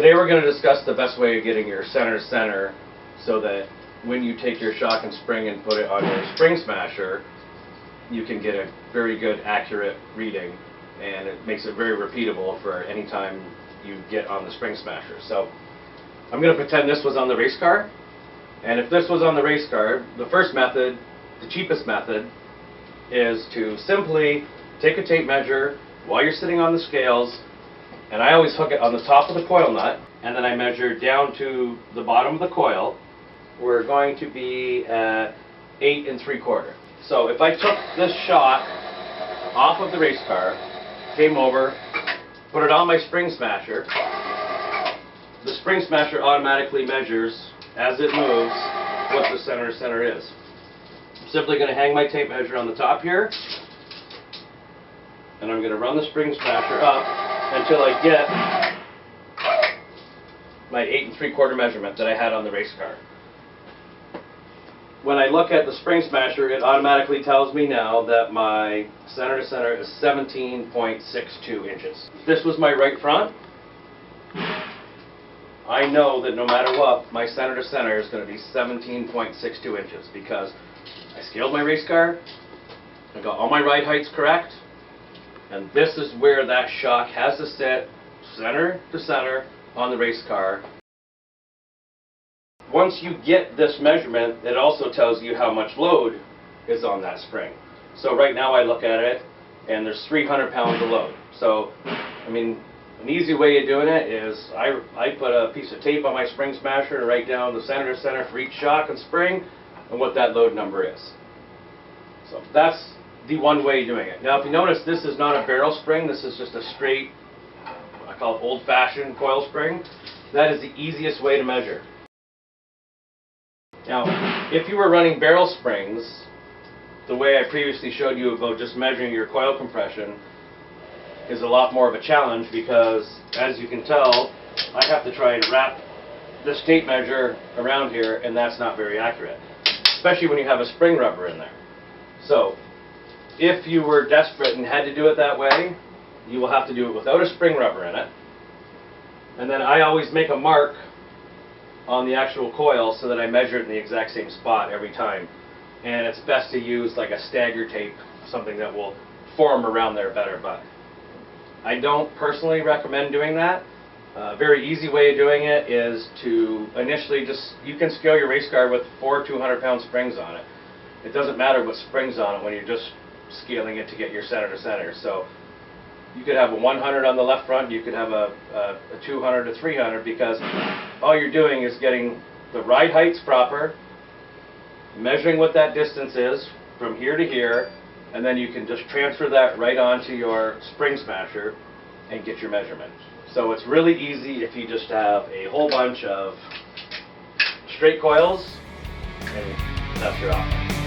Today we're going to discuss the best way of getting your center to center so that when you take your shock and spring and put it on your spring smasher, you can get a very good accurate reading, and it makes it very repeatable for any time you get on the spring smasher. So I'm going to pretend this was on the race car, and if this was on the race car, the first method, the cheapest method, is to simply take a tape measure while you're sitting on the scales, and I always hook it on the top of the coil nut, and then I measure down to the bottom of the coil. We're going to be at 8 3/4. So if I took this shock off of the race car, came over, put it on my spring smasher, the spring smasher automatically measures as it moves what the center to center is. I'm simply going to hang my tape measure on the top here, and I'm going to run the spring smasher up until I get my 8 3/4 measurement that I had on the race car. When I look at the spring smasher, it automatically tells me now that my center to center is 17.62 inches. If this was my right front, I know that no matter what, my center to center is going to be 17.62 inches because I scaled my race car, I got all my ride heights correct, and this is where that shock has to sit, center to center on the race car. Once you get this measurement, it also tells you how much load is on that spring. So right now I look at it, and there's 300 pounds of load. So, I mean, an easy way of doing it is I put a piece of tape on my spring smasher and write down the center to center for each shock and spring and what that load number is. So that's the one way of doing it. Now if you notice, this is not a barrel spring, this is just a straight, I call it old-fashioned coil spring. That is the easiest way to measure. Now, if you were running barrel springs, the way I previously showed you about just measuring your coil compression is a lot more of a challenge because, as you can tell, I have to try and wrap this tape measure around here, and that's not very accurate, especially when you have a spring rubber in there. So, if you were desperate and had to do it that way, you will have to do it without a spring rubber in it. And then I always make a mark on the actual coil so that I measure it in the exact same spot every time. And it's best to use like a stagger tape, something that will form around there better. But I don't personally recommend doing that. A very easy way of doing it is to initially you can scale your race car with 4 200-pound springs on it. It doesn't matter what springs on it when you're just scaling it to get your center to center. So you could have a 100 on the left front, you could have a 200 to 300, because all you're doing is getting the ride heights proper, measuring what that distance is from here to here, and then you can just transfer that right onto your spring smasher and get your measurement. So it's really easy if you just have a whole bunch of straight coils, and that's your option.